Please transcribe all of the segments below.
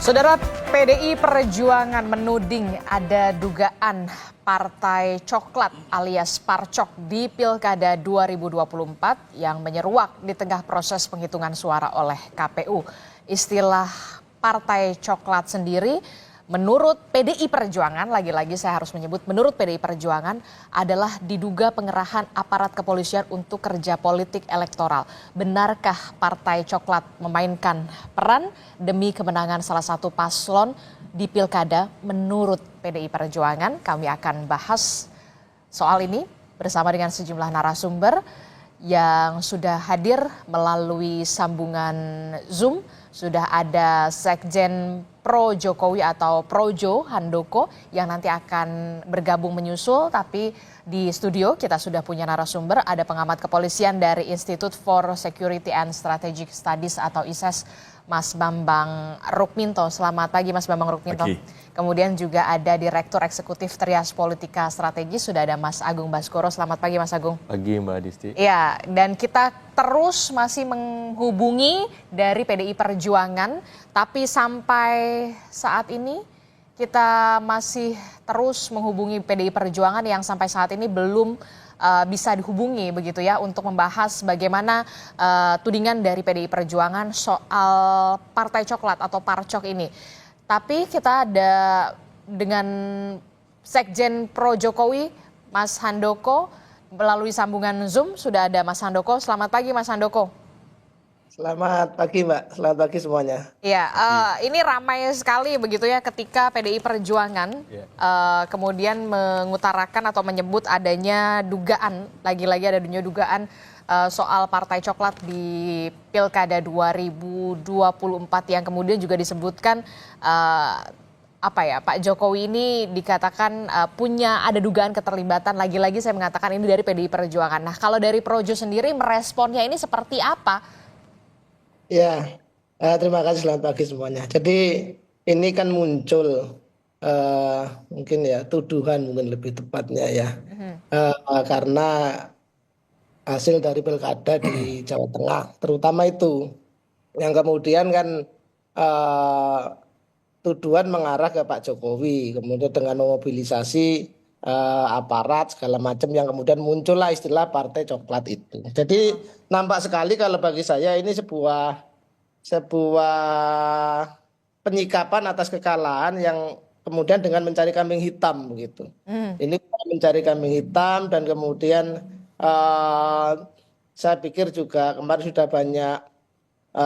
Saudara, PDI Perjuangan menuding ada dugaan Partai Coklat alias Parcok di Pilkada 2024 yang menyeruak di tengah proses penghitungan suara oleh KPU. Istilah Partai Coklat sendiri menurut PDI Perjuangan, lagi-lagi saya harus menyebut menurut PDI Perjuangan, adalah diduga pengerahan aparat kepolisian untuk kerja politik elektoral. Benarkah Partai Coklat memainkan peran demi kemenangan salah satu paslon di Pilkada menurut PDI Perjuangan? Kami akan bahas soal ini bersama dengan sejumlah narasumber yang sudah hadir melalui sambungan Zoom. Sudah ada Sekjen Pro Jokowi atau Projo Handoko yang nanti akan bergabung menyusul, tapi di studio kita sudah punya narasumber, ada pengamat kepolisian dari Institute for Security and Strategic Studies atau ISES, Mas Bambang Rukminto. Selamat pagi Mas Bambang Rukminto. Pagi. Kemudian juga ada Direktur Eksekutif Trias Politika Strategis, sudah ada Mas Agung Baskoro. Selamat pagi Mas Agung. Pagi Mbak Disti. Ya, dan kita terus masih menghubungi dari PDI Perjuangan, tapi sampai saat ini kita masih terus menghubungi PDI Perjuangan yang sampai saat ini belum bisa dihubungi begitu ya untuk membahas bagaimana tudingan dari PDI Perjuangan soal Partai Coklat atau Parcok ini. Tapi kita ada dengan Sekjen Pro Jokowi, Mas Handoko, melalui sambungan Zoom. Sudah ada Mas Handoko. Selamat pagi Mas Handoko. Selamat pagi Mbak, selamat pagi semuanya. Ya, ini ramai sekali begitu ya ketika PDI Perjuangan kemudian mengutarakan atau menyebut adanya dugaan, lagi-lagi ada dugaan soal Partai Coklat di Pilkada 2024 yang kemudian juga disebutkan Pak Jokowi ini dikatakan ada dugaan keterlibatan, lagi-lagi saya mengatakan ini dari PDI Perjuangan. Nah, kalau dari Projo sendiri meresponnya ini seperti apa? Ya, terima kasih, selamat pagi semuanya. Jadi ini kan muncul mungkin ya tuduhan mungkin lebih tepatnya ya, karena hasil dari pilkada di Jawa Tengah terutama itu yang kemudian kan tuduhan mengarah ke Pak Jokowi, kemudian dengan memobilisasi aparat segala macam yang kemudian muncullah istilah Partai Coklat itu. Jadi nampak sekali kalau bagi saya ini sebuah penyikapan atas kekalahan yang kemudian dengan mencari kambing hitam begitu. Ini mencari kambing hitam dan kemudian saya pikir juga kemarin sudah banyak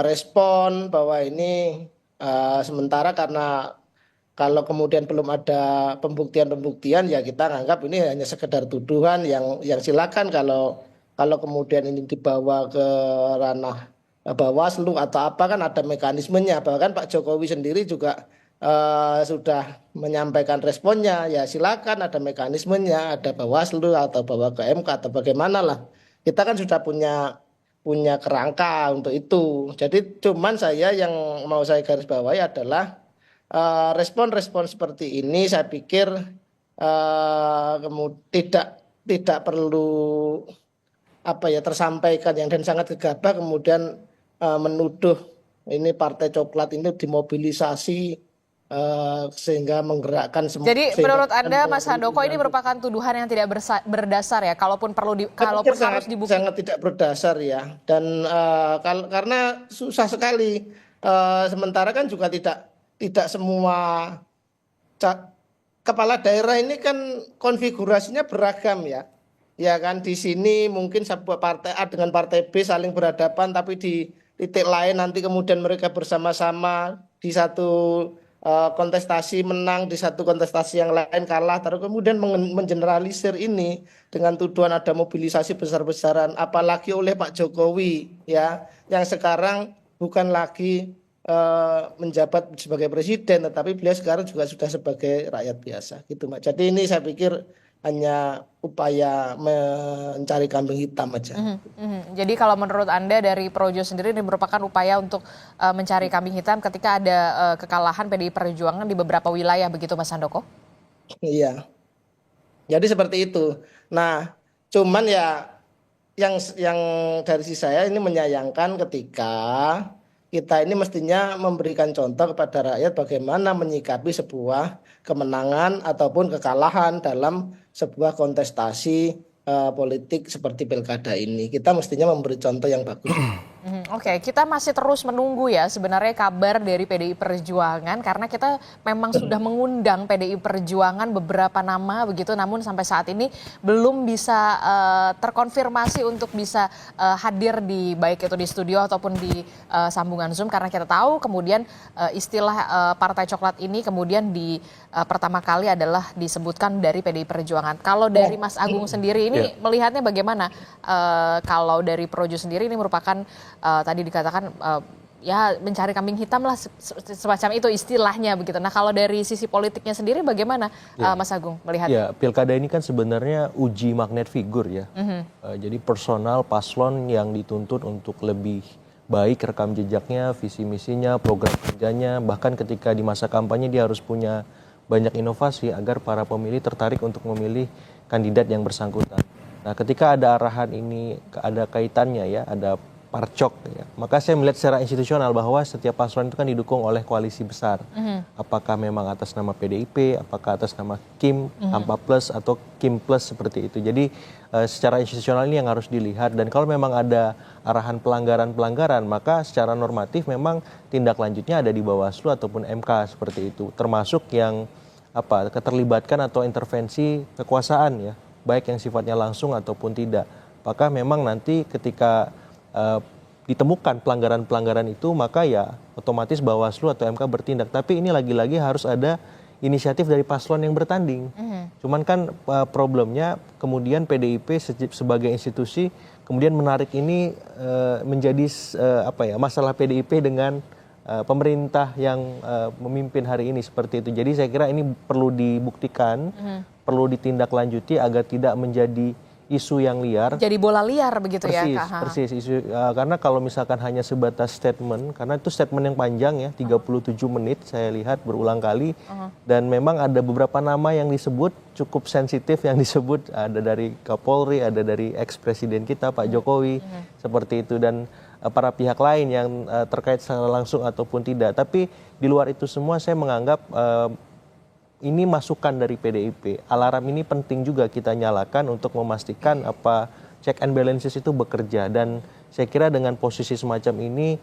respon bahwa ini sementara karena kalau kemudian belum ada pembuktian ya kita anggap ini hanya sekedar tuduhan yang silakan kalau kemudian ini dibawa ke ranah Bawaslu atau apa kan ada mekanismenya. Bahkan Pak Jokowi sendiri juga sudah menyampaikan responnya, ya silakan ada mekanismenya, ada Bawaslu atau bawa ke MK atau bagaimana lah. Kita kan sudah punya kerangka untuk itu. Jadi cuman saya yang mau saya garis bawahi adalah respon-respon seperti ini saya pikir tidak perlu tersampaikan yang dan sangat gegabah kemudian menuduh ini Partai Coklat ini dimobilisasi sehingga menggerakkan semua. Jadi menurut Anda Mas Handoko ini merupakan tuduhan yang tidak berdasar ya, kalaupun harus dibuktikan. Sangat tidak berdasar ya, dan karena susah sekali. Sementara kan juga tidak semua kepala daerah ini kan konfigurasinya beragam ya. Ya kan di sini mungkin sebuah partai A dengan partai B saling berhadapan, tapi di titik lain nanti kemudian mereka bersama-sama di satu kontestasi menang, di satu kontestasi yang lain kalah, terus kemudian mengeneralisir ini dengan tuduhan ada mobilisasi besar-besaran, apalagi oleh Pak Jokowi ya, yang sekarang bukan lagi menjabat sebagai presiden, tetapi beliau sekarang juga sudah sebagai rakyat biasa gitu Mbak. Jadi ini saya pikir hanya upaya mencari kambing hitam aja. Jadi kalau menurut Anda dari Projo sendiri ini merupakan upaya untuk mencari kambing hitam ketika ada kekalahan PDI Perjuangan di beberapa wilayah begitu Mas Handoko? Iya. Jadi seperti itu. Nah, cuman ya yang dari sisi saya ini menyayangkan ketika kita ini mestinya memberikan contoh kepada rakyat bagaimana menyikapi sebuah kemenangan ataupun kekalahan dalam sebuah kontestasi politik seperti pilkada ini. Kita mestinya memberi contoh yang bagus. Oke, kita masih terus menunggu ya sebenarnya kabar dari PDI Perjuangan karena kita memang sudah mengundang PDI Perjuangan beberapa nama begitu, namun sampai saat ini belum bisa terkonfirmasi untuk bisa hadir di baik itu di studio ataupun di sambungan Zoom karena kita tahu kemudian istilah Partai Coklat ini kemudian di pertama kali adalah disebutkan dari PDI Perjuangan. Kalau dari Mas Agung sendiri ini melihatnya bagaimana? Kalau dari Projo sendiri ini merupakan tadi dikatakan ya mencari kambing hitam lah semacam itu istilahnya begitu. Nah kalau dari sisi politiknya sendiri bagaimana Mas Agung melihat? Ya pilkada ini kan sebenarnya uji magnet figur ya. Jadi personal paslon yang dituntut untuk lebih baik rekam jejaknya, visi misinya, program kerjanya, bahkan ketika di masa kampanye dia harus punya banyak inovasi agar para pemilih tertarik untuk memilih kandidat yang bersangkutan. Nah ketika ada arahan ini ada kaitannya ya, ada parcok ya. Maka saya melihat secara institusional bahwa setiap paslon itu kan didukung oleh koalisi besar. Apakah memang atas nama PDIP, apakah atas nama Kim, Hampa Plus atau Kim Plus seperti itu. Jadi secara institusional ini yang harus dilihat dan kalau memang ada arahan pelanggaran-pelanggaran maka secara normatif memang tindak lanjutnya ada di Bawaslu ataupun MK seperti itu. Termasuk yang keterlibatkan atau intervensi kekuasaan ya, baik yang sifatnya langsung ataupun tidak. Apakah memang nanti ketika ditemukan pelanggaran-pelanggaran itu maka ya otomatis Bawaslu atau MK bertindak. Tapi ini lagi-lagi harus ada inisiatif dari paslon yang bertanding. Cuman kan problemnya kemudian PDIP sebagai institusi kemudian menarik ini menjadi masalah PDIP dengan pemerintah yang memimpin hari ini seperti itu. Jadi saya kira ini perlu dibuktikan, perlu ditindaklanjuti agar tidak menjadi isu yang liar. Jadi bola liar begitu ya Kak? Persis, isu, karena kalau misalkan hanya sebatas statement, karena itu statement yang panjang ya, 37 menit saya lihat berulang kali, dan memang ada beberapa nama yang disebut cukup sensitif yang disebut, ada dari Kapolri, ada dari ex-presiden kita Pak Jokowi, seperti itu, dan para pihak lain yang terkait secara langsung ataupun tidak. Tapi di luar itu semua saya menganggap ini masukan dari PDIP. Alarm ini penting juga kita nyalakan untuk memastikan apa check and balances itu bekerja. Dan saya kira dengan posisi semacam ini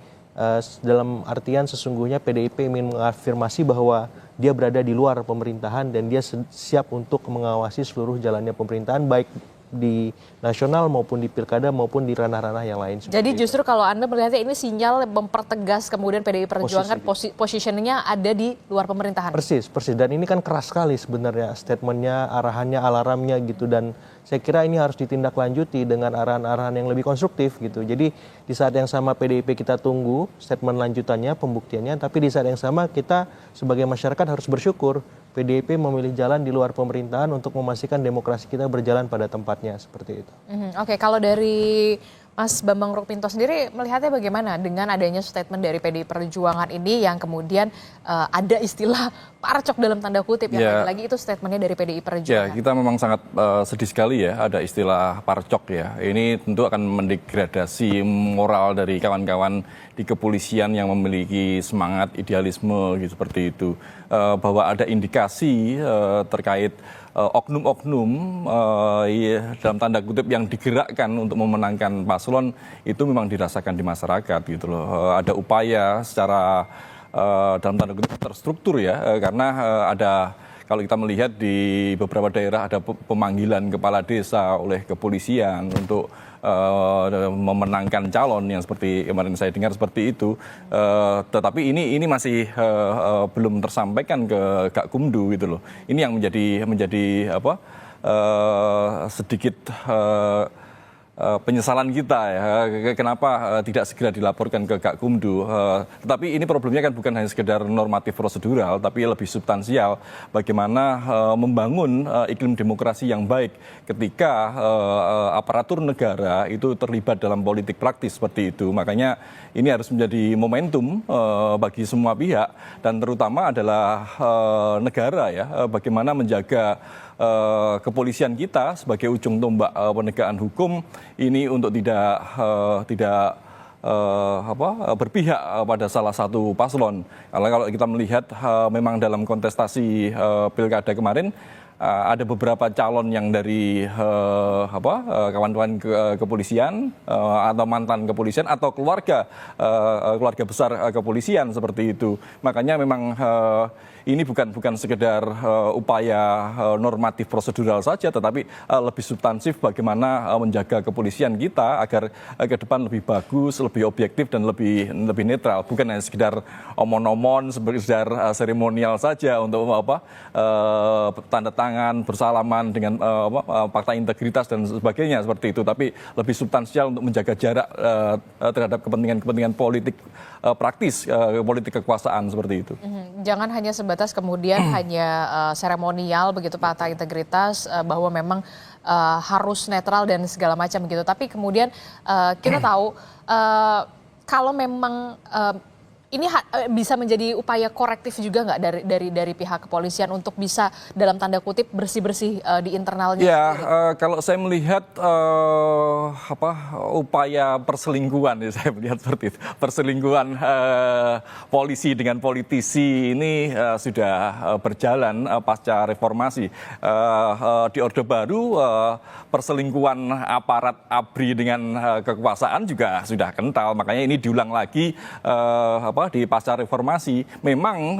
dalam artian sesungguhnya PDIP ingin mengafirmasi bahwa dia berada di luar pemerintahan dan dia siap untuk mengawasi seluruh jalannya pemerintahan baik di nasional maupun di pilkada maupun di ranah-ranah yang lain. Jadi justru kalau Anda melihatnya ini sinyal mempertegas kemudian PDI Perjuangan positioningnya ada di luar pemerintahan. Persis. Dan ini kan keras sekali sebenarnya statementnya, arahannya, alarmnya gitu. Dan saya kira ini harus ditindaklanjuti dengan arahan-arahan yang lebih konstruktif gitu. Jadi di saat yang sama PDIP kita tunggu statement lanjutannya, pembuktiannya. Tapi di saat yang sama kita sebagai masyarakat harus bersyukur PDIP memilih jalan di luar pemerintahan untuk memastikan demokrasi kita berjalan pada tempatnya seperti itu. Oke, kalau dari Mas Bambang Rukminto sendiri melihatnya bagaimana dengan adanya statement dari PDI Perjuangan ini yang kemudian ada istilah parcok dalam tanda kutip yang lagi-lagi itu statementnya dari PDI Perjuangan. Ya, kita memang sangat sedih sekali ya ada istilah parcok ya. Ini tentu akan mendegradasi moral dari kawan-kawan di kepolisian yang memiliki semangat idealisme gitu seperti itu. Bahwa ada indikasi terkait oknum-oknum dalam tanda kutip yang digerakkan untuk memenangkan paslon itu memang dirasakan di masyarakat gitu loh. Ada upaya secara dalam tanda kutip terstruktur ya, karena ada kalau kita melihat di beberapa daerah ada pemanggilan kepala desa oleh kepolisian untuk memenangkan calon yang seperti kemarin saya dengar seperti itu. Tetapi ini masih belum tersampaikan ke Gakumdu gitu loh. Ini yang menjadi sedikit penyesalan kita ya, kenapa tidak segera dilaporkan ke Gakumdu. Tetapi ini problemnya kan bukan hanya sekedar normatif prosedural, tapi lebih substansial. Bagaimana membangun iklim demokrasi yang baik ketika aparatur negara itu terlibat dalam politik praktis seperti itu. Makanya ini harus menjadi momentum bagi semua pihak dan terutama adalah negara ya, bagaimana menjaga kepolisian kita sebagai ujung tombak penegakan hukum ini untuk tidak berpihak pada salah satu paslon. Karena kalau kita melihat memang dalam kontestasi pilkada kemarin ada beberapa calon yang dari kawan-kawan kepolisian atau mantan kepolisian atau keluarga besar kepolisian seperti itu. Makanya memang ini bukan sekedar upaya normatif prosedural saja, tetapi lebih substansif bagaimana menjaga kepolisian kita agar ke depan lebih bagus, lebih objektif dan lebih netral, bukan hanya sekedar omon-omon, sekedar seremonial saja untuk tanda tangan bersalaman dengan fakta integritas dan sebagainya seperti itu, tapi lebih substansial untuk menjaga jarak terhadap kepentingan politik praktis, politik kekuasaan seperti itu. Jangan hanya sebatas kemudian hanya seremonial begitu fakta integritas bahwa memang harus netral dan segala macam begitu. Tapi kemudian kita tahu kalau memang ini bisa menjadi upaya korektif juga nggak dari pihak kepolisian untuk bisa dalam tanda kutip bersih-bersih di internalnya? Ya, kalau saya melihat upaya perselingkuhan, ya saya melihat seperti itu. Perselingkuhan polisi dengan politisi ini sudah berjalan pasca reformasi. Di Orde Baru perselingkuhan aparat ABRI dengan kekuasaan juga sudah kental. Makanya ini diulang lagi di pasca reformasi. Memang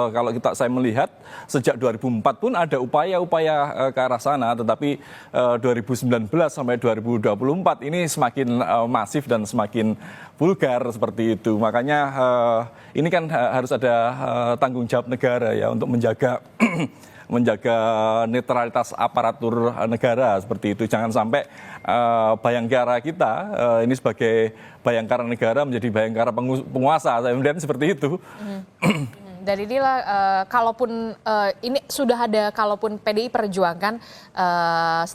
kalau saya melihat sejak 2004 pun ada upaya-upaya ke arah sana, tetapi 2019 sampai 2024 ini semakin masif dan semakin vulgar seperti itu. Makanya ini kan harus ada tanggung jawab negara ya untuk menjaga netralitas aparatur negara seperti itu. Jangan sampai Bayangkara kita ini sebagai Bayangkara negara menjadi Bayangkara penguasa. Saya melihat seperti itu. Dan inilah kalaupun ini sudah ada, kalaupun PDI perjuangkan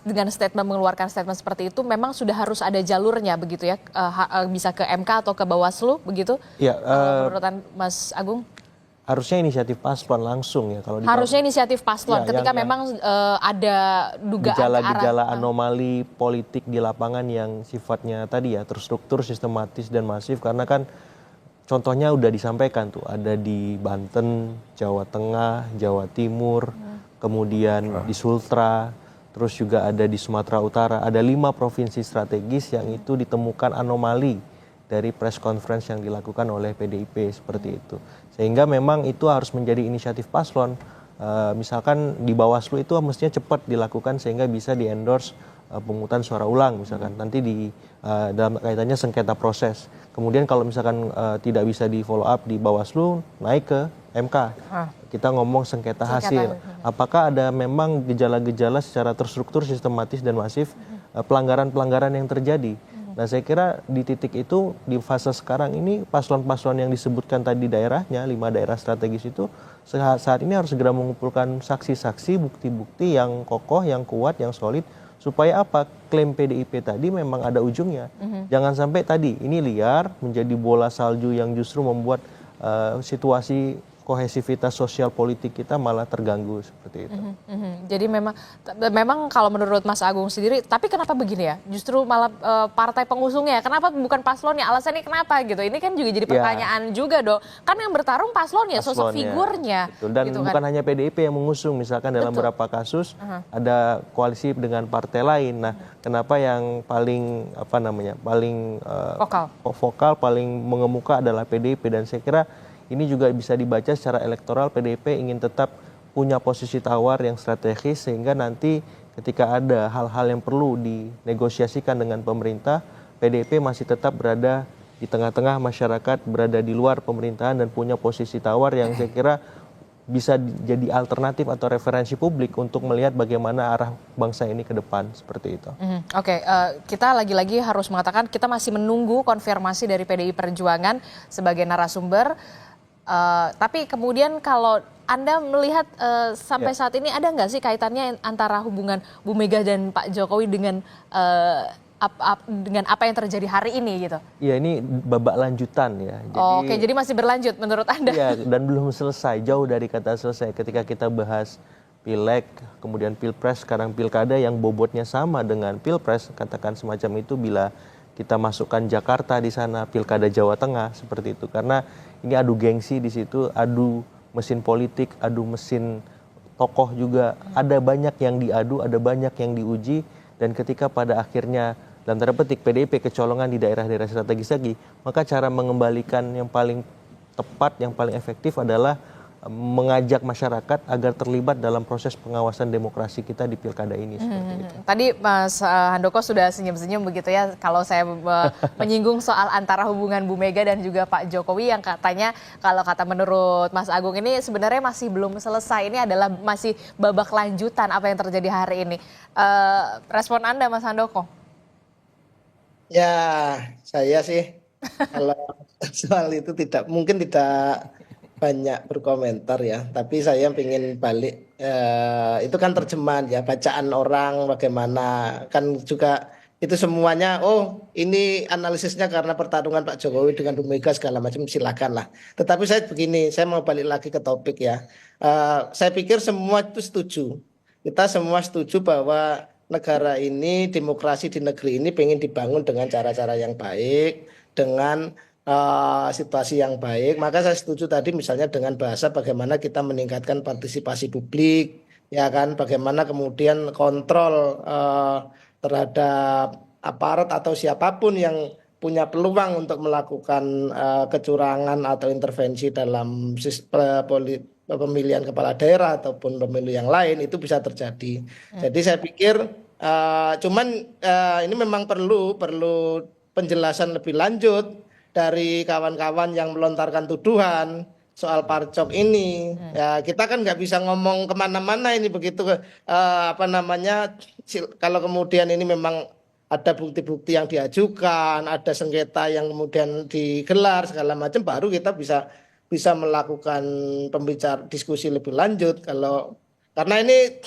dengan mengeluarkan statement seperti itu, memang sudah harus ada jalurnya begitu ya, bisa ke MK atau ke Bawaslu begitu? Ya, menurut Mas Agung? Harusnya inisiatif paslon langsung ya kalau harusnya inisiatif paslon ketika memang ada dugaan gejala-gejala anomali politik di lapangan yang sifatnya tadi ya terstruktur, sistematis dan masif, karena kan contohnya udah disampaikan tuh, ada di Banten, Jawa Tengah, Jawa Timur, kemudian di Sultra, terus juga ada di Sumatera Utara. Ada 5 provinsi strategis yang itu ditemukan anomali dari press conference yang dilakukan oleh PDIP seperti itu. Sehingga memang itu harus menjadi inisiatif paslon. Misalkan di Bawaslu itu mestinya cepat dilakukan sehingga bisa di-endorse pemungutan suara ulang misalkan. Nanti dalam kaitannya sengketa proses. Kemudian kalau misalkan tidak bisa di follow up di Bawaslu, naik ke MK. Kita ngomong sengketa hasil. Apakah ada memang gejala-gejala secara terstruktur, sistematis dan masif pelanggaran-pelanggaran yang terjadi? Nah, saya kira di titik itu, di fase sekarang ini, paslon-paslon yang disebutkan tadi daerahnya, 5 daerah strategis itu, saat ini harus segera mengumpulkan saksi-saksi, bukti-bukti yang kokoh, yang kuat, yang solid, supaya apa? Klaim PDIP tadi memang ada ujungnya. Jangan sampai tadi, ini liar, menjadi bola salju yang justru membuat situasi kohesivitas sosial politik kita malah terganggu seperti itu. Jadi memang kalau menurut Mas Agung sendiri, tapi kenapa begini ya? Justru malah partai pengusungnya, kenapa bukan paslonnya? Alasannya kenapa gitu? Ini kan juga jadi pertanyaan juga dong. Kan yang bertarung paslonnya, sosok figurnya. Betul. Dan gitu bukan kan hanya PDIP yang mengusung, misalkan dalam beberapa kasus ada koalisi dengan partai lain. Nah, kenapa yang paling paling vokal, paling mengemuka adalah PDIP, dan saya kira ini juga bisa dibaca secara elektoral. PDIP ingin tetap punya posisi tawar yang strategis sehingga nanti ketika ada hal-hal yang perlu dinegosiasikan dengan pemerintah, PDIP masih tetap berada di tengah-tengah masyarakat, berada di luar pemerintahan dan punya posisi tawar yang saya kira bisa jadi alternatif atau referensi publik untuk melihat bagaimana arah bangsa ini ke depan seperti itu. Oke, kita lagi-lagi harus mengatakan kita masih menunggu konfirmasi dari PDI Perjuangan sebagai narasumber. Tapi kemudian kalau Anda melihat sampai saat ini ada nggak sih kaitannya antara hubungan Bu Mega dan Pak Jokowi dengan apa yang terjadi hari ini gitu? Iya, ini babak lanjutan ya. Oke, jadi masih berlanjut menurut Anda? Iya, dan belum selesai, jauh dari kata selesai. Ketika kita bahas Pileg, kemudian Pilpres, sekarang Pilkada yang bobotnya sama dengan Pilpres, katakan semacam itu bila kita masukkan Jakarta di sana, Pilkada Jawa Tengah seperti itu. Karena ini adu gengsi di situ, adu mesin politik, adu mesin tokoh juga. Ada banyak yang diadu, ada banyak yang diuji, dan ketika pada akhirnya dalam tanda petik PDIP kecolongan di daerah-daerah strategis lagi, maka cara mengembalikan yang paling tepat, yang paling efektif adalah mengajak masyarakat agar terlibat dalam proses pengawasan demokrasi kita di pilkada ini. Seperti itu. Tadi Mas Handoko sudah senyum-senyum begitu ya kalau saya menyinggung soal antara hubungan Bu Mega dan juga Pak Jokowi yang katanya kalau kata menurut Mas Agung ini sebenarnya masih belum selesai. Ini adalah masih babak lanjutan apa yang terjadi hari ini. Respon Anda Mas Handoko? Ya, saya sih kalau soal itu tidak banyak berkomentar ya, tapi saya ingin balik, itu kan terjemahan ya, bacaan orang bagaimana, kan juga itu semuanya, oh ini analisisnya karena pertarungan Pak Jokowi dengan Bu Mega segala macam, silakan lah. Tetapi saya begini, saya mau balik lagi ke topik ya. Saya pikir semua itu setuju, kita semua setuju bahwa negara ini, demokrasi di negeri ini pengen dibangun dengan cara-cara yang baik, dengan situasi yang baik. Maka saya setuju tadi misalnya dengan bahasa bagaimana kita meningkatkan partisipasi publik, ya kan, bagaimana kemudian kontrol terhadap aparat atau siapapun yang punya peluang untuk melakukan kecurangan atau intervensi dalam pemilihan kepala daerah ataupun pemilu yang lain itu bisa terjadi. Jadi saya pikir cuman ini memang perlu penjelasan lebih lanjut dari kawan-kawan yang melontarkan tuduhan soal Parcok ini. Ya, kita kan nggak bisa ngomong kemana-mana ini begitu, kalau kemudian ini memang ada bukti-bukti yang diajukan, ada sengketa yang kemudian digelar segala macam, baru kita bisa melakukan diskusi lebih lanjut. Karena ini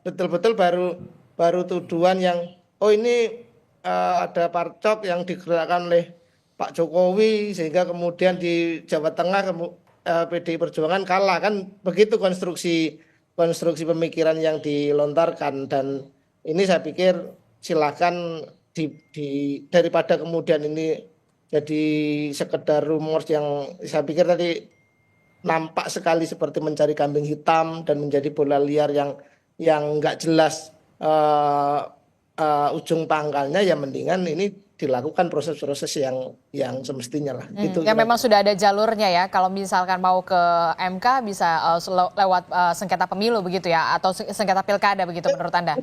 betul-betul baru tuduhan yang ini ada Parcok yang digerakkan oleh Pak Jokowi sehingga kemudian di Jawa Tengah PDI Perjuangan kalah, kan begitu konstruksi pemikiran yang dilontarkan. Dan ini saya pikir silakan daripada kemudian ini jadi sekedar rumor yang saya pikir tadi nampak sekali seperti mencari kambing hitam dan menjadi bola liar yang nggak jelas ujung pangkalnya. Ya mendingan ini dilakukan proses-proses yang semestinya lah. Gitu, yang memang sudah ada jalurnya ya. Kalau misalkan mau ke MK bisa lewat sengketa pemilu begitu ya, atau sengketa pilkada begitu menurut Anda?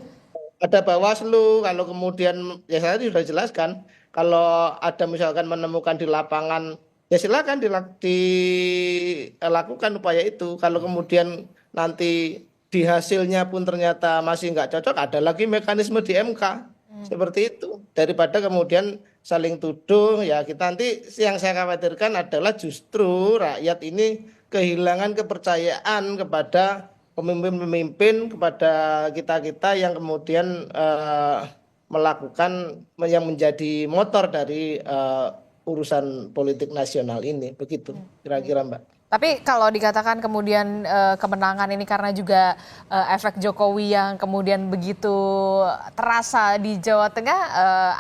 Ada Bawaslu, kalau kemudian ya saya sudah jelaskan, kalau ada misalkan menemukan di lapangan ya silakan dilakukan upaya itu. Kalau kemudian nanti di hasilnya pun ternyata masih nggak cocok, ada lagi mekanisme di MK. Seperti itu, daripada kemudian saling tuduh. Ya kita nanti, yang saya khawatirkan adalah justru rakyat ini kehilangan kepercayaan kepada pemimpin-pemimpin, kepada kita-kita yang kemudian melakukan yang menjadi motor dari urusan politik nasional ini. Begitu kira-kira Mbak. Tapi kalau dikatakan kemudian kemenangan ini karena juga efek Jokowi yang kemudian begitu terasa di Jawa Tengah,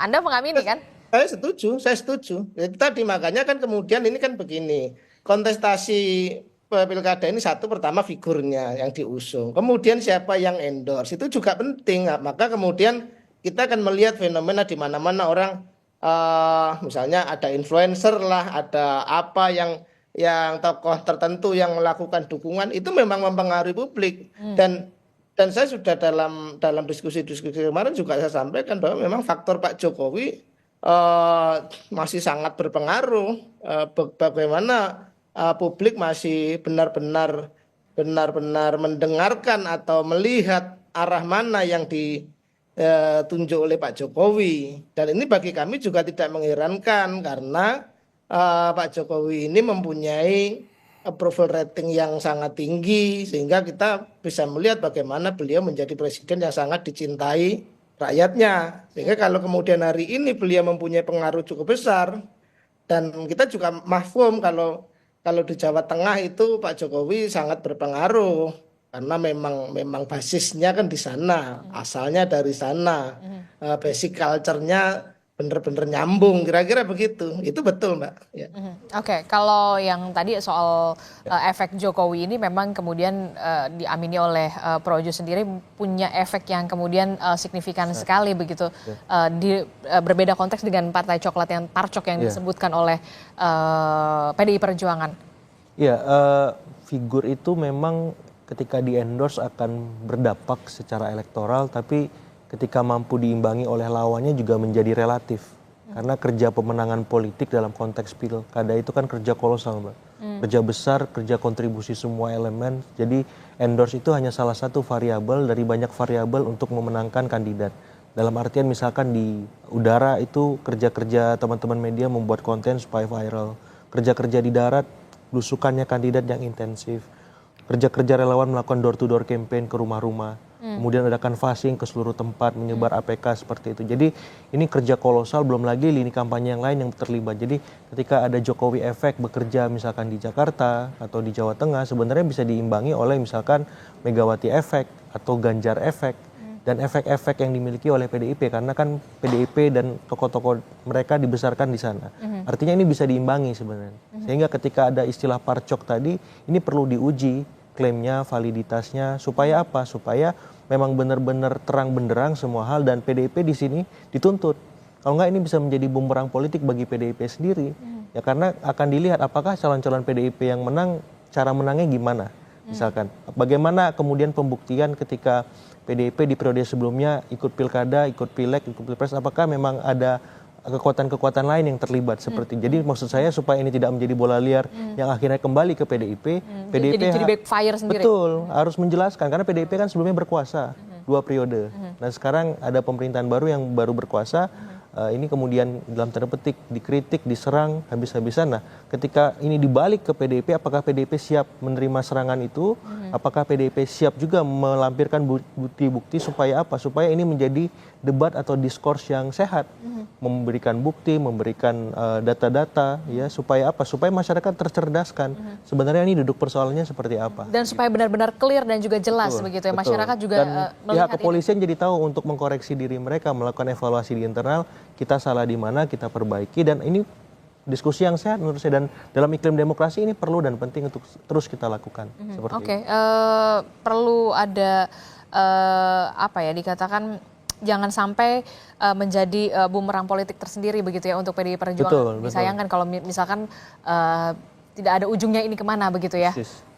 Anda mengamini kan? Saya setuju. Itu tadi makanya kan kemudian ini kan begini, kontestasi pilkada ini satu, pertama figurnya yang diusung, kemudian siapa yang endorse itu juga penting. Maka kemudian kita akan melihat fenomena di mana-mana orang, misalnya ada influencer lah, ada apa yang tokoh tertentu yang melakukan dukungan, itu memang mempengaruhi publik. Dan saya sudah dalam diskusi-diskusi kemarin juga saya sampaikan bahwa memang faktor Pak Jokowi masih sangat berpengaruh, bagaimana publik masih benar-benar mendengarkan atau melihat arah mana yang ditunjuk oleh Pak Jokowi. Dan ini bagi kami juga tidak mengherankan karena Pak Jokowi ini mempunyai approval rating yang sangat tinggi, sehingga kita bisa melihat bagaimana beliau menjadi presiden yang sangat dicintai rakyatnya. Sehingga kalau kemudian hari ini beliau mempunyai pengaruh cukup besar, dan kita juga mahfum kalau di Jawa Tengah itu Pak Jokowi sangat berpengaruh karena memang basisnya kan di sana, asalnya dari sana, basic culture-nya bener-bener nyambung, kira-kira begitu. Itu betul, Mbak. Ya. Oke, kalau yang tadi soal efek Jokowi ini memang kemudian diamini oleh Projo sendiri punya efek yang kemudian signifikan sekali begitu, berbeda konteks dengan Partai Coklat yang Parcok yang disebutkan oleh PDI Perjuangan. Iya, figur itu memang ketika di-endorse akan berdampak secara elektoral, tapi ketika mampu diimbangi oleh lawannya juga menjadi relatif. Karena kerja pemenangan politik dalam konteks pilkada itu kan kerja kolosal, Mbak. Kerja besar, kerja kontribusi semua elemen. Jadi endorse itu hanya salah satu variabel dari banyak variabel untuk memenangkan kandidat. Dalam artian misalkan di udara itu kerja-kerja teman-teman media membuat konten supaya viral. Kerja-kerja di darat, belusukannya kandidat yang intensif. Kerja-kerja relawan melakukan door-to-door campaign ke rumah-rumah. Kemudian ada canvassing ke seluruh tempat, menyebar APK seperti itu. Jadi ini kerja kolosal, belum lagi lini kampanye yang lain yang terlibat. Jadi ketika ada Jokowi efek bekerja misalkan di Jakarta atau di Jawa Tengah, sebenarnya bisa diimbangi oleh misalkan Megawati efek atau Ganjar efek. Dan efek-efek yang dimiliki oleh PDIP, karena kan PDIP dan tokoh-tokoh mereka dibesarkan di sana. Artinya ini bisa diimbangi sebenarnya. Sehingga ketika ada istilah parcok tadi, ini perlu diuji klaimnya, validitasnya, supaya apa? Supaya memang benar-benar terang benderang semua hal dan PDIP di sini dituntut. Kalau nggak ini bisa menjadi bumerang politik bagi PDIP sendiri. Ya karena akan dilihat apakah calon-calon PDIP yang menang, cara menangnya gimana. Misalkan, bagaimana kemudian pembuktian ketika PDIP di periode sebelumnya ikut pilkada, ikut pileg, ikut pilpres, apakah memang ada kekuatan-kekuatan lain yang terlibat seperti. Jadi maksud saya supaya ini tidak menjadi bola liar yang akhirnya kembali ke PDIP. PDIP jadi backfire sendiri. Betul, harus menjelaskan karena PDIP kan sebelumnya berkuasa 2 periode. Nah sekarang ada pemerintahan baru yang baru berkuasa. Ini kemudian dalam tanda petik dikritik, diserang habis-habisan. Nah, ketika ini dibalik ke PDIP, apakah PDIP siap menerima serangan itu? Apakah PDIP siap juga melampirkan bukti-bukti supaya apa? Supaya ini menjadi debat atau diskurs yang sehat, memberikan bukti, memberikan data-data, ya supaya apa? Supaya masyarakat tercerdaskan. Sebenarnya ini duduk persoalannya seperti apa? Dan supaya benar-benar clear dan juga jelas begitu ya, masyarakat juga dan melihat pihak kepolisian jadi tahu untuk mengkoreksi diri mereka, melakukan evaluasi di internal. Kita salah di mana, kita perbaiki, dan ini diskusi yang sehat menurut saya, dan dalam iklim demokrasi ini perlu dan penting untuk terus kita lakukan. Seperti itu. Perlu ada apa ya dikatakan jangan sampai menjadi bumerang politik tersendiri begitu ya untuk PDI Perjuangan. Disayangkan kalau misalkan tidak ada ujungnya ini kemana begitu ya.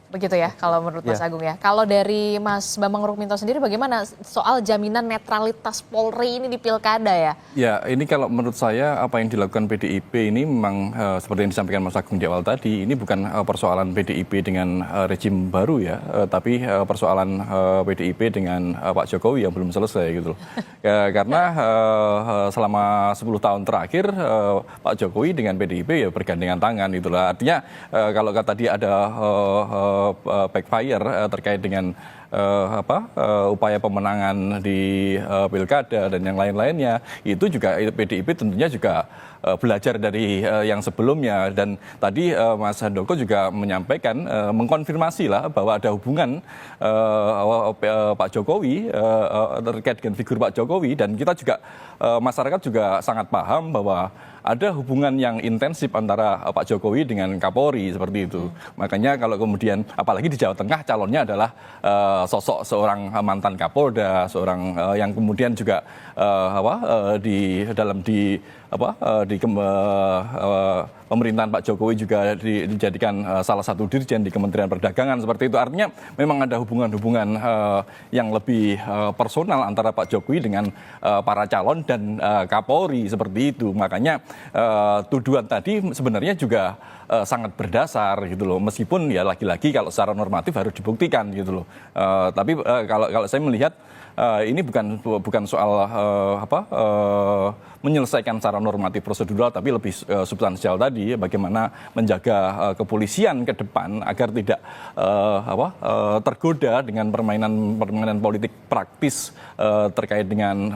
Begitu ya kalau menurut Mas Agung ya. Kalau dari Mas Bambang Rukminto sendiri bagaimana soal jaminan netralitas Polri ini di pilkada ya? Ya, ini kalau menurut saya apa yang dilakukan PDIP ini memang seperti yang disampaikan Mas Agung di awal tadi, ini bukan persoalan PDIP dengan rejim baru ya, tapi persoalan PDIP dengan Pak Jokowi yang belum selesai gitu loh. Karena selama 10 tahun terakhir Pak Jokowi dengan PDIP ya bergandengan tangan itulah. Artinya kalau kata dia ada backfire terkait dengan upaya pemenangan di pilkada dan yang lain-lainnya, itu juga PDIP tentunya juga belajar dari yang sebelumnya. Dan tadi Mas Handoko juga menyampaikan, mengkonfirmasi lah bahwa ada hubungan Pak Jokowi terkait dengan figur Pak Jokowi, dan kita juga masyarakat juga sangat paham bahwa ada hubungan yang intensif antara Pak Jokowi dengan Kapolri seperti itu. Makanya kalau kemudian apalagi di Jawa Tengah calonnya adalah sosok seorang mantan Kapolda, seorang yang kemudian juga di pemerintahan Pak Jokowi juga dijadikan salah satu dirjen di Kementerian Perdagangan seperti itu. Artinya memang ada hubungan-hubungan yang lebih personal antara Pak Jokowi dengan para calon dan Kapolri seperti itu. Makanya tuduhan tadi sebenarnya juga sangat berdasar gitu loh. Meskipun ya lagi-lagi kalau secara normatif harus dibuktikan gitu loh. Tapi kalau saya melihat ini bukan soal menyelesaikan secara normatif prosedural, tapi lebih substansial tadi, bagaimana menjaga kepolisian ke depan agar tidak tergoda dengan permainan politik praktis terkait dengan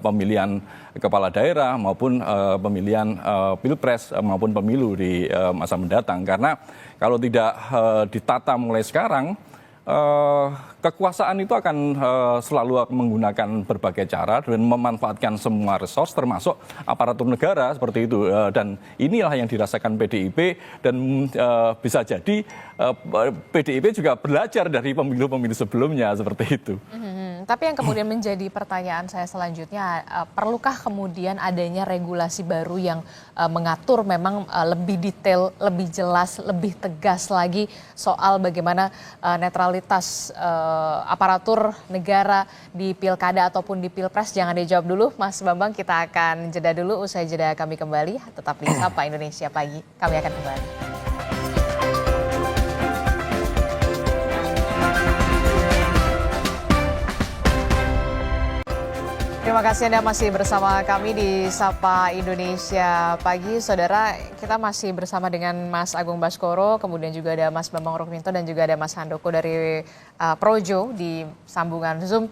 pemilihan kepala daerah maupun pemilihan pilpres maupun pemilu di masa mendatang. Karena kalau tidak ditata mulai sekarang, kekuasaan itu akan selalu menggunakan berbagai cara dan memanfaatkan semua resource termasuk aparatur negara seperti itu. Dan inilah yang dirasakan PDIP dan bisa jadi PDIP juga belajar dari pemilu-pemilu sebelumnya seperti itu. Tapi yang kemudian menjadi pertanyaan saya selanjutnya, perlukah kemudian adanya regulasi baru yang mengatur memang lebih detail, lebih jelas, lebih tegas lagi soal bagaimana netralitas aparatur negara di pilkada ataupun di pilpres? Jangan dijawab dulu, Mas Bambang. Kita akan jeda dulu. Usai jeda kami kembali. Tetap di Sapa Indonesia Pagi. Kami akan kembali. Terima kasih Anda masih bersama kami di Sapa Indonesia Pagi. Saudara, kita masih bersama dengan Mas Agung Baskoro, kemudian juga ada Mas Bambang Rukminto dan juga ada Mas Handoko dari Projo di sambungan Zoom.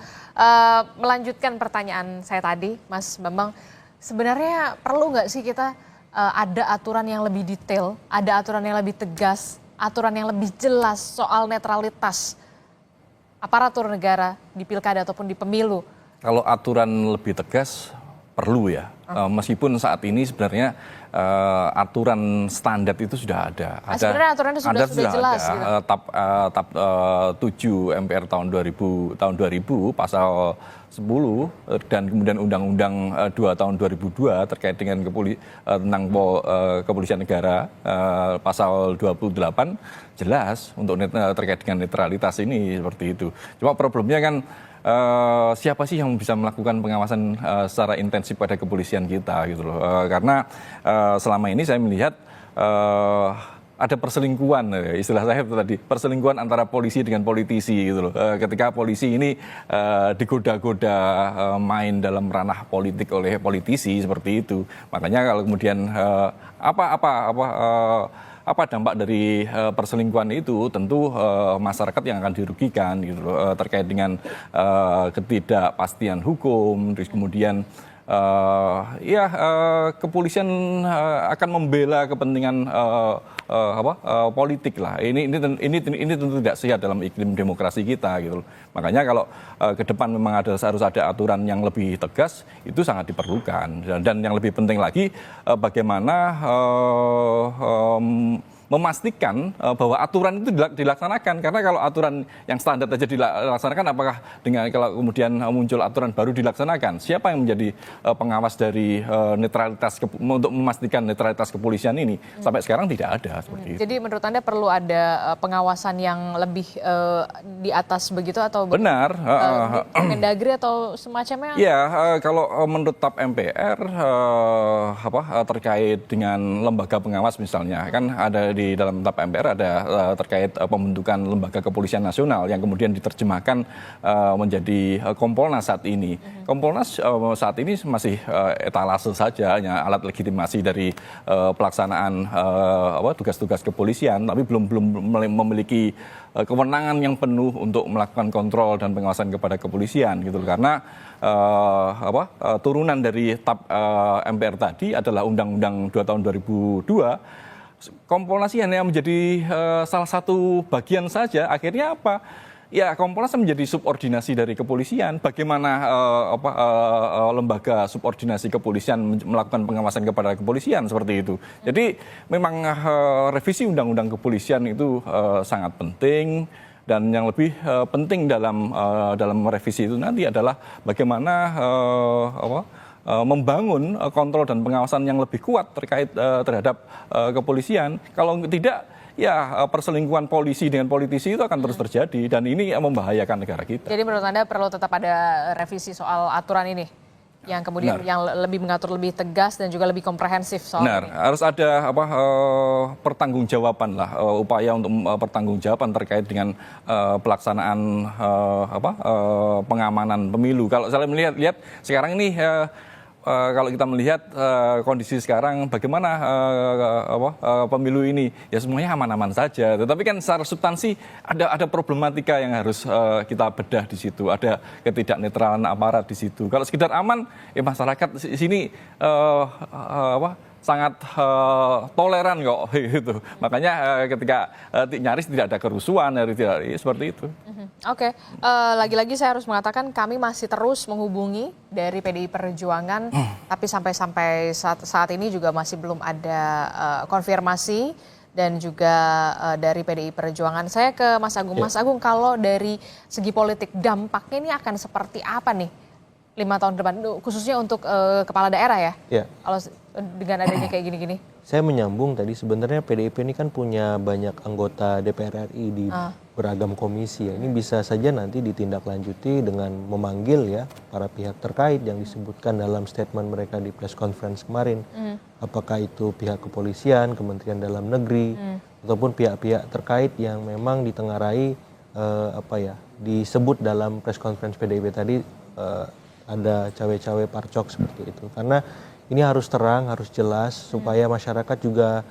Melanjutkan pertanyaan saya tadi, Mas Bambang, sebenarnya perlu nggak sih kita ada aturan yang lebih detail, ada aturan yang lebih tegas, aturan yang lebih jelas soal netralitas aparatur negara di pilkada ataupun di pemilu? Kalau aturan lebih tegas perlu ya, meskipun saat ini sebenarnya aturan standar itu sudah ada. Sebenarnya aturannya sudah jelas. Ada. Gitu. TAP 7 MPR tahun 2000 pasal 10 dan kemudian Undang-Undang 2 tahun 2002 terkait dengan tentang kepolisian negara pasal 28 jelas untuk terkait dengan netralitas ini seperti itu. Cuma problemnya kan siapa sih yang bisa melakukan pengawasan secara intensif pada kepolisian kita gitu loh. Karena selama ini saya melihat ada perselingkuhan, istilah saya tadi, perselingkuhan antara polisi dengan politisi gitu loh. Ketika polisi ini digoda-goda main dalam ranah politik oleh politisi seperti itu. Makanya kalau kemudian apa dampak dari perselingkuhan itu, tentu masyarakat yang akan dirugikan gitu loh, terkait dengan ketidakpastian hukum, terus kemudian kepolisian akan membela kepentingan politik lah. Ini tentu tidak sehat dalam iklim demokrasi kita gitu loh. Makanya kalau ke depan memang harus ada aturan yang lebih tegas, itu sangat diperlukan. Dan yang lebih penting lagi bagaimana memastikan bahwa aturan itu dilaksanakan. Karena kalau aturan yang standar saja dilaksanakan, apakah dengan kalau kemudian muncul aturan baru dilaksanakan? Siapa yang menjadi pengawas dari netralitas untuk memastikan netralitas kepolisian ini? Sampai sekarang tidak ada seperti itu. Jadi menurut Anda perlu ada pengawasan yang lebih di atas begitu atau benar? Mendagri atau semacamnya? Ya, kalau menurut TAP MPR terkait dengan lembaga pengawas misalnya, kan ada di dalam TAP MPR ada terkait pembentukan lembaga kepolisian nasional yang kemudian diterjemahkan menjadi Kompolnas saat ini. Kompolnas saat ini masih etalase saja, hanya alat legitimasi dari pelaksanaan tugas-tugas kepolisian, tapi belum memiliki kewenangan yang penuh untuk melakukan kontrol dan pengawasan kepada kepolisian gitu. Karena turunan dari TAP MPR tadi adalah Undang-Undang 2 tahun 2002. Kompolnas hanya menjadi salah satu bagian saja. Akhirnya apa? Ya, Kompolnas menjadi subordinasi dari kepolisian. Bagaimana lembaga subordinasi kepolisian melakukan pengawasan kepada kepolisian seperti itu. Jadi memang revisi undang-undang kepolisian itu sangat penting. Dan yang lebih penting dalam revisi itu nanti adalah bagaimana membangun kontrol dan pengawasan yang lebih kuat terkait terhadap kepolisian. Kalau tidak, ya perselingkuhan polisi dengan politisi itu akan terus terjadi dan ini membahayakan negara kita. Jadi menurut Anda perlu tetap ada revisi soal aturan ini? Yang kemudian yang lebih mengatur lebih tegas dan juga lebih komprehensif soal ini. Harus ada pertanggungjawaban lah, upaya untuk pertanggungjawaban terkait dengan pelaksanaan pengamanan pemilu. Kalau saya melihat sekarang ini kalau kita melihat kondisi sekarang bagaimana pemilu ini, ya semuanya aman-aman saja. Tetapi kan secara substansi ada problematika yang harus kita bedah di situ. Ada ketidaknetralan aparat di situ. Kalau sekedar aman, masyarakat di sini sangat toleran kok gitu. Makanya ketika nyaris tidak ada kerusuhan seperti itu. Oke, lagi-lagi saya harus mengatakan kami masih terus menghubungi dari PDI Perjuangan, tapi sampai saat ini juga masih belum ada konfirmasi dan juga dari PDI Perjuangan. Saya ke Mas Agung. Mas Agung, kalau dari segi politik dampaknya ini akan seperti apa nih 5 tahun depan, khususnya untuk kepala daerah ya? Ya. Kalau dengan adanya kayak gini-gini. Saya menyambung tadi, sebenarnya PDIP ini kan punya banyak anggota DPR RI di beragam komisi ya. Ini bisa saja nanti ditindaklanjuti dengan memanggil ya para pihak terkait yang disebutkan dalam statement mereka di press conference kemarin. Apakah itu pihak kepolisian, Kementerian Dalam Negeri, ataupun pihak-pihak terkait yang memang ditengarai disebut dalam press conference PDIP tadi ada cawe-cawe parcok seperti itu. Karena ini harus terang, harus jelas supaya masyarakat juga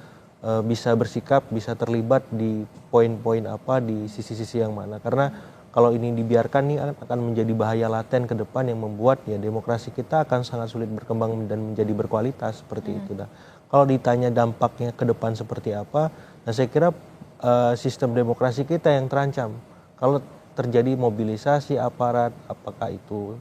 bisa bersikap, bisa terlibat di poin-poin apa, di sisi-sisi yang mana. Karena kalau ini dibiarkan nih akan menjadi bahaya laten ke depan yang membuat ya demokrasi kita akan sangat sulit berkembang dan menjadi berkualitas seperti itu. Nah, kalau ditanya dampaknya ke depan seperti apa, nah saya kira sistem demokrasi kita yang terancam. Kalau terjadi mobilisasi aparat, apakah itu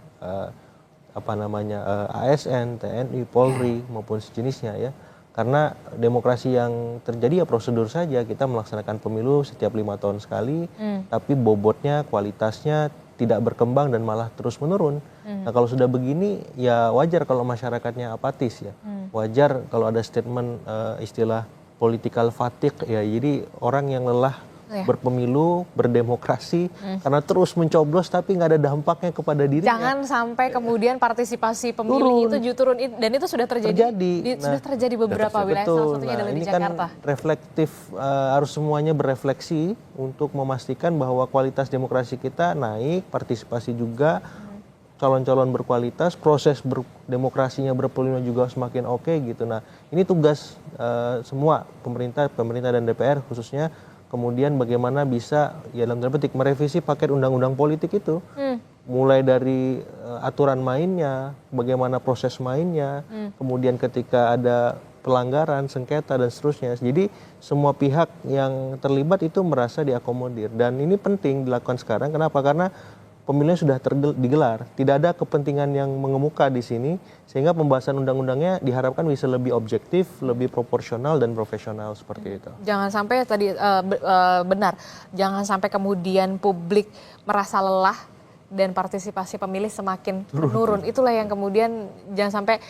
ASN, TNI, Polri maupun sejenisnya ya. Karena demokrasi yang terjadi ya prosedur saja, kita melaksanakan pemilu setiap 5 tahun sekali, tapi bobotnya, kualitasnya tidak berkembang dan malah terus menurun. Nah kalau sudah begini ya wajar kalau masyarakatnya apatis ya. Wajar kalau ada statement istilah political fatigue ya, jadi orang yang lelah berpemilu, berdemokrasi, karena terus mencoblos tapi nggak ada dampaknya kepada dirinya. Jangan sampai kemudian partisipasi pemilih itu turun, dan itu sudah terjadi. Sudah terjadi beberapa wilayah, salah satunya adalah di Jakarta. Kan reflektif, harus semuanya berefleksi untuk memastikan bahwa kualitas demokrasi kita naik, partisipasi juga, calon-calon berkualitas, proses demokrasinya berpemilu juga semakin oke gitu. Nah ini tugas semua pemerintah dan DPR khususnya. Kemudian bagaimana bisa ya dalam tanda petik merevisi paket undang-undang politik itu, mulai dari aturan mainnya, bagaimana proses mainnya, kemudian ketika ada pelanggaran, sengketa dan seterusnya. Jadi semua pihak yang terlibat itu merasa diakomodir dan ini penting dilakukan sekarang. Kenapa? Karena pemilunya sudah digelar, tidak ada kepentingan yang mengemuka di sini, sehingga pembahasan undang-undangnya diharapkan bisa lebih objektif, lebih proporsional dan profesional seperti itu. Jangan sampai tadi benar, jangan sampai kemudian publik merasa lelah dan partisipasi pemilih semakin menurun. Itulah yang kemudian jangan sampai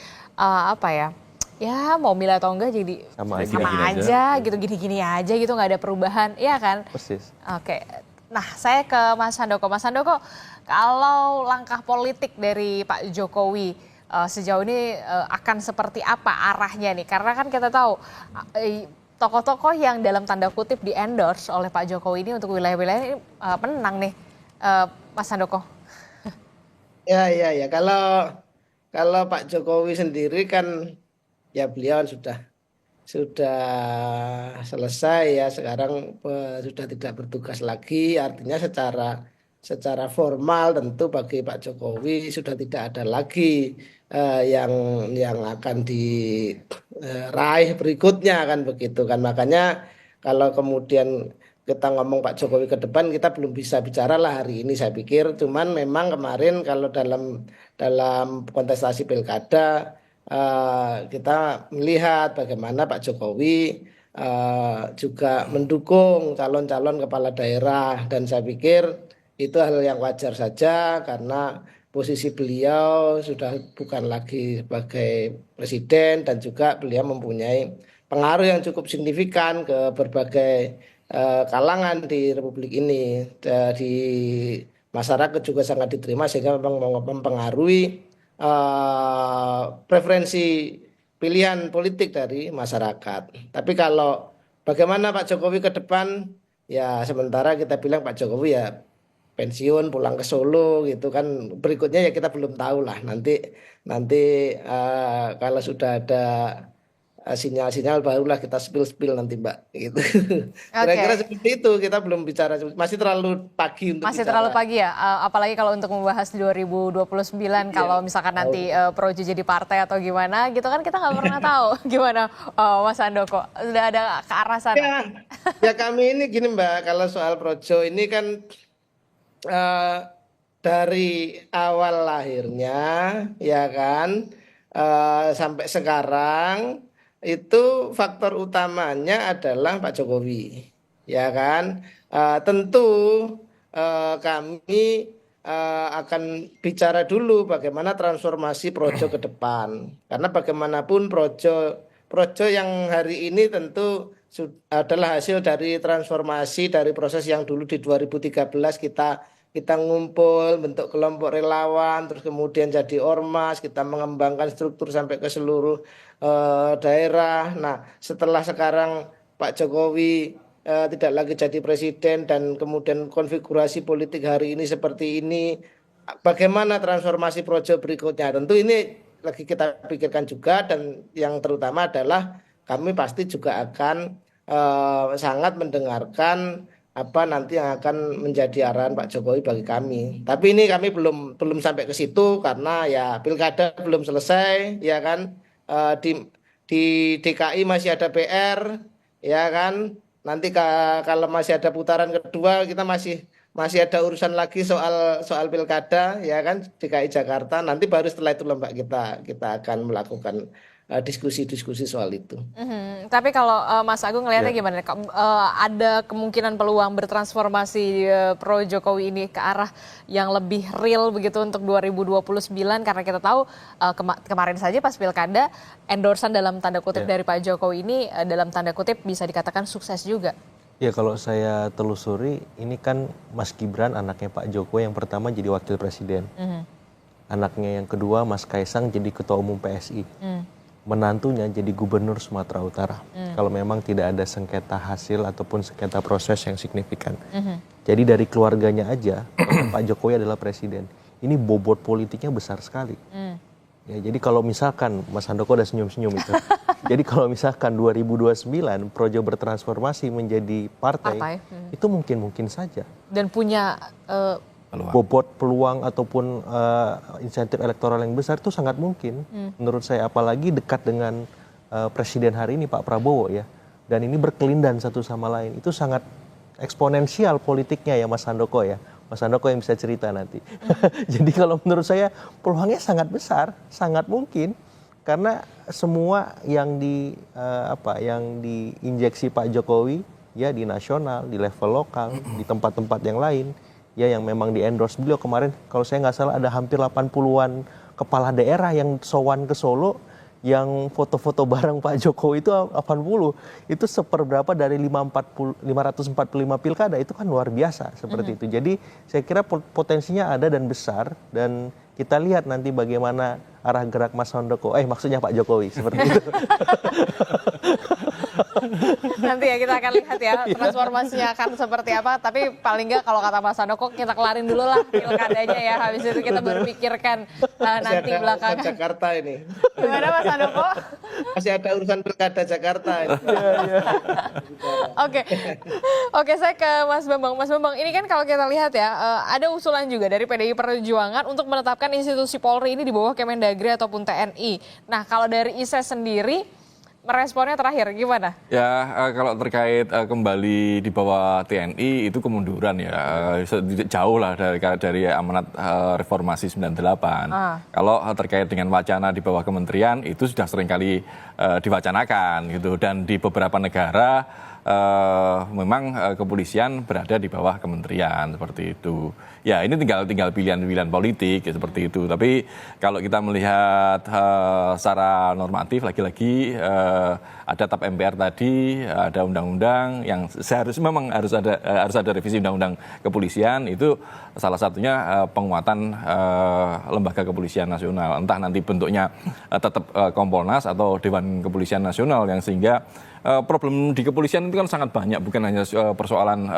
ya mau milih atau enggak jadi sama aja gitu, gini-gini aja gitu, nggak ada perubahan, iya kan? Persis. Oke. Nah, saya ke Mas Handoko. Mas Handoko, kalau langkah politik dari Pak Jokowi sejauh ini akan seperti apa arahnya nih? Karena kan kita tahu tokoh-tokoh yang dalam tanda kutip di-endorse oleh Pak Jokowi ini untuk wilayah-wilayah ini menang nih, Mas Handoko. Ya. Kalau Pak Jokowi sendiri kan ya beliau sudah selesai ya, sekarang sudah tidak bertugas lagi, artinya secara formal tentu bagi Pak Jokowi sudah tidak ada lagi yang akan diraih berikutnya kan begitu kan. Makanya kalau kemudian kita ngomong Pak Jokowi ke depan, kita belum bisa bicara lah hari ini saya pikir. Cuman memang kemarin kalau dalam kontestasi pilkada kita melihat bagaimana Pak Jokowi juga mendukung calon-calon kepala daerah, dan saya pikir itu hal yang wajar saja karena posisi beliau sudah bukan lagi sebagai presiden dan juga beliau mempunyai pengaruh yang cukup signifikan ke berbagai kalangan di Republik ini, di masyarakat juga sangat diterima sehingga memang mempengaruhi preferensi pilihan politik dari masyarakat. Tapi kalau bagaimana Pak Jokowi ke depan, ya sementara kita bilang Pak Jokowi ya pensiun pulang ke Solo gitu kan. Berikutnya ya kita belum tahu lah. Nanti kalau sudah ada sinyal-sinyal barulah kita spill nanti Mbak gitu. Oke. Kira-kira seperti itu, kita belum bicara, masih terlalu pagi untuk Masih bicara. terlalu pagi ya, apalagi kalau untuk membahas 2029 kalau misalkan nanti Projo jadi partai atau gimana gitu kan kita nggak pernah tahu gimana Mas Handoko, udah ada ke arah sana. Ya kami ini gini Mbak, kalau soal Projo ini kan dari awal lahirnya ya kan sampai sekarang itu faktor utamanya adalah Pak Jokowi, ya kan. Tentu kami akan bicara dulu bagaimana transformasi Projo ke depan, karena bagaimanapun Projo yang hari ini tentu adalah hasil dari transformasi dari proses yang dulu di 2013 kita ngumpul bentuk kelompok relawan, terus kemudian jadi ormas, kita mengembangkan struktur sampai ke seluruh daerah. Nah, setelah sekarang Pak Jokowi tidak lagi jadi presiden dan kemudian konfigurasi politik hari ini seperti ini, bagaimana transformasi Projo berikutnya? Tentu ini lagi kita pikirkan juga, dan yang terutama adalah kami pasti juga akan sangat mendengarkan apa nanti yang akan menjadi arahan Pak Jokowi bagi kami. Tapi ini kami belum sampai ke situ karena ya pilkada belum selesai, ya kan. Di DKI masih ada PR, ya kan. Nanti kalau masih ada putaran kedua kita masih ada urusan lagi soal pilkada, ya kan, DKI Jakarta. Nanti baru setelah itu Mbak kita akan melakukan diskusi-diskusi soal itu. Tapi kalau Mas Agung ngelihatnya gimana? Ada kemungkinan peluang bertransformasi pro Jokowi ini ke arah yang lebih real begitu untuk 2029, karena kita tahu kemarin saja pas pilkada endorsan dalam tanda kutip dari Pak Jokowi ini dalam tanda kutip bisa dikatakan sukses juga. Ya kalau saya telusuri ini kan Mas Gibran anaknya Pak Jokowi yang pertama jadi wakil presiden. Anaknya yang kedua Mas Kaisang jadi ketua umum PSI. Menantunya jadi gubernur Sumatera Utara. Kalau memang tidak ada sengketa hasil ataupun sengketa proses yang signifikan. Jadi dari keluarganya aja, Pak Jokowi adalah presiden. Ini bobot politiknya besar sekali. Ya, jadi kalau misalkan, Mas Handoko udah senyum-senyum itu. Jadi kalau misalkan 2029 Projo bertransformasi menjadi partai. Itu mungkin saja. Dan punya bobot peluang ataupun insentif elektoral yang besar itu sangat mungkin menurut saya, apalagi dekat dengan presiden hari ini Pak Prabowo ya, dan ini berkelindan satu sama lain, itu sangat eksponensial politiknya ya Mas Handoko ya. Mas Handoko yang bisa cerita nanti. Jadi kalau menurut saya peluangnya sangat besar, sangat mungkin, karena semua yang diinjeksi Pak Jokowi ya di nasional, di level lokal, di tempat-tempat yang lain ya yang memang di-endorse beliau. Kemarin kalau saya nggak salah ada hampir 80-an kepala daerah yang sowan ke Solo yang foto-foto bareng Pak Jokowi itu 80. Itu seperberapa dari 545 pilkada, itu kan luar biasa seperti itu. Jadi saya kira potensinya ada dan besar, dan kita lihat nanti bagaimana arah gerak Mas Handoko, maksudnya Pak Jokowi seperti itu. Nanti ya kita akan lihat ya transformasinya akan seperti apa. Tapi paling nggak kalau kata Mas Handoko kita kelarin dulu lah pilkadanya ya. Habis itu kita baru pikirkan nanti belakangan. Jakarta ini. Gimana Mas Handoko? Masih ada urusan pilkada Jakarta. Oke, saya ke Mas Bambang. Mas Bambang, ini kan kalau kita lihat ya ada usulan juga dari PDI Perjuangan untuk menetapkan institusi Polri ini di bawah Kemendagri ataupun TNI. Nah, kalau dari ISE sendiri meresponnya terakhir gimana? Ya, kalau terkait kembali di bawah TNI itu kemunduran ya, jauh lah dari amanat reformasi 98. Kalau terkait dengan wacana di bawah kementerian itu sudah seringkali diwacanakan gitu, dan di beberapa negara memang kepolisian berada di bawah kementerian seperti itu. Ya ini tinggal pilihan-pilihan politik ya, seperti itu. Tapi kalau kita melihat secara normatif, lagi-lagi ada TAP MPR tadi, ada undang-undang yang seharusnya memang harus ada revisi undang-undang kepolisian. Itu salah satunya penguatan lembaga kepolisian nasional. Entah nanti bentuknya tetap Kompolnas atau Dewan Kepolisian Nasional, yang sehingga problem di kepolisian itu kan sangat banyak, bukan hanya persoalan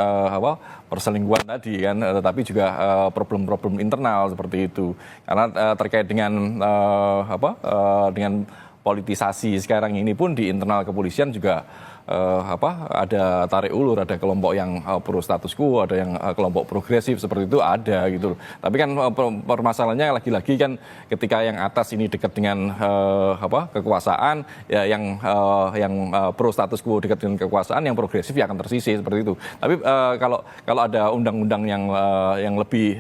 perselingkuhan tadi kan, tetapi juga problem-problem internal seperti itu. Karena terkait dengan dengan politisasi sekarang ini pun di internal kepolisian juga ada tarik ulur, ada kelompok yang pro status quo, ada yang kelompok progresif seperti itu ada gitu loh. Tapi kan permasalahannya lagi-lagi kan ketika yang atas ini dekat dengan kekuasaan, ya yang pro status quo dekat dengan kekuasaan, yang progresif ya akan tersisih seperti itu. Tapi kalau ada undang-undang yang lebih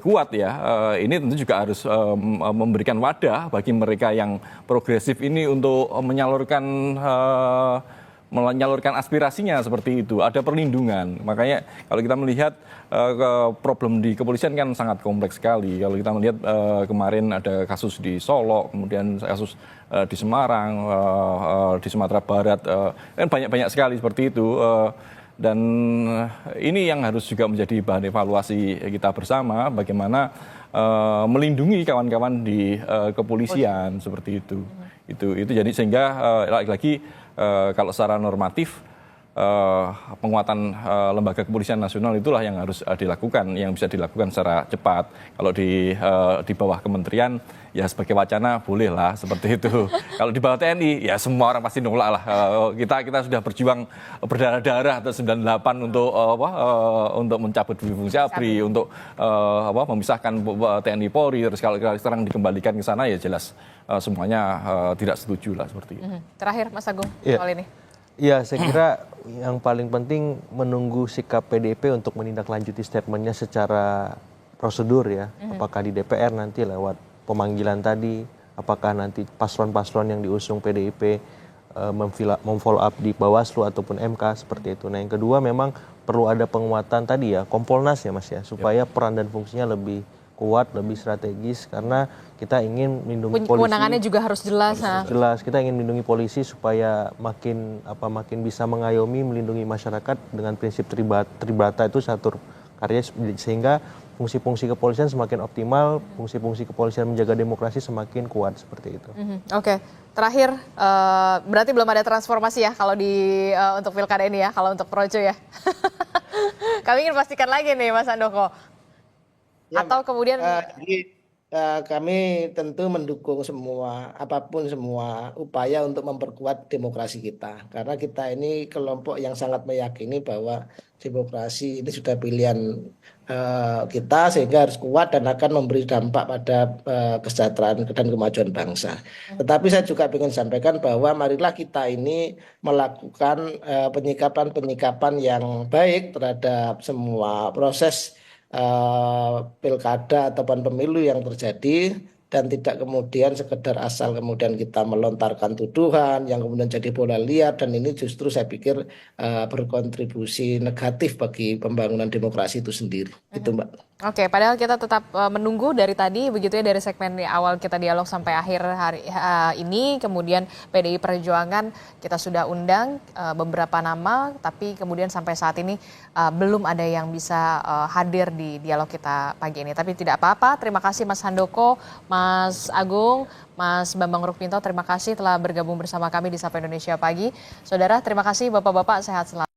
kuat ya, ini tentu juga harus memberikan wadah bagi mereka yang progresif ini untuk menyalurkan aspirasinya seperti itu. Ada perlindungan. Makanya kalau kita melihat problem di kepolisian kan sangat kompleks sekali. Kalau kita melihat kemarin ada kasus di Solo, kemudian kasus di Semarang, di Sumatera Barat, kan banyak sekali seperti itu. Dan ini yang harus juga menjadi bahan evaluasi kita bersama, bagaimana melindungi kawan-kawan di kepolisian seperti itu. Itu jadi sehingga lagi-lagi kalau secara normatif penguatan lembaga kepolisian nasional itulah yang harus dilakukan, yang bisa dilakukan secara cepat. Kalau di bawah kementerian ya sebagai wacana bolehlah seperti itu. Kalau di bawah TNI ya semua orang pasti nolak lah. Kita sudah berjuang berdarah-darah atau 98 untuk mencabut fungsi ABRI, untuk memisahkan TNI Polri, terus kalau sekarang dikembalikan ke sana ya jelas semuanya tidak setuju lah seperti itu. Terakhir Mas Agung soal ini. Ya, saya kira yang paling penting menunggu sikap PDIP untuk menindaklanjuti statementnya secara prosedur ya. Apakah di DPR nanti lewat pemanggilan tadi, apakah nanti paslon-paslon yang diusung PDIP memfollow up di Bawaslu ataupun MK seperti itu. Nah yang kedua memang perlu ada penguatan tadi ya, Kompolnas ya Mas ya, supaya peran dan fungsinya lebih kuat, lebih strategis, karena kita ingin melindungi polisi. Kewenangannya juga harus jelas. Jelas, kita ingin melindungi polisi supaya makin bisa mengayomi, melindungi masyarakat dengan prinsip tribrata itu satu karya, sehingga fungsi-fungsi kepolisian semakin optimal, fungsi-fungsi kepolisian menjaga demokrasi semakin kuat seperti itu. Oke. Terakhir, berarti belum ada transformasi ya kalau untuk pilkada ini ya, kalau untuk Projo ya. Kami ingin pastikan lagi nih Mas Handoko. Ya, atau kemudian kami tentu mendukung apapun semua upaya untuk memperkuat demokrasi kita, karena kita ini kelompok yang sangat meyakini bahwa demokrasi ini sudah pilihan kita, sehingga harus kuat dan akan memberi dampak pada kesejahteraan dan kemajuan bangsa. Tetapi saya juga ingin sampaikan bahwa marilah kita ini melakukan penyikapan yang baik terhadap semua proses pilkada ataupun pemilu yang terjadi, dan tidak kemudian sekedar asal kemudian kita melontarkan tuduhan yang kemudian jadi bola liar, dan ini justru saya pikir berkontribusi negatif bagi pembangunan demokrasi itu sendiri. Itu Mbak. Oke, padahal kita tetap menunggu dari tadi, begitu ya, dari segmen awal kita dialog sampai akhir hari ini, kemudian PDI Perjuangan kita sudah undang beberapa nama, tapi kemudian sampai saat ini belum ada yang bisa hadir di dialog kita pagi ini. Tapi tidak apa-apa, terima kasih Mas Handoko, Mas Agung, Mas Bambang Rukminto, terima kasih telah bergabung bersama kami di Sapa Indonesia Pagi. Saudara, terima kasih Bapak-Bapak, sehat selalu.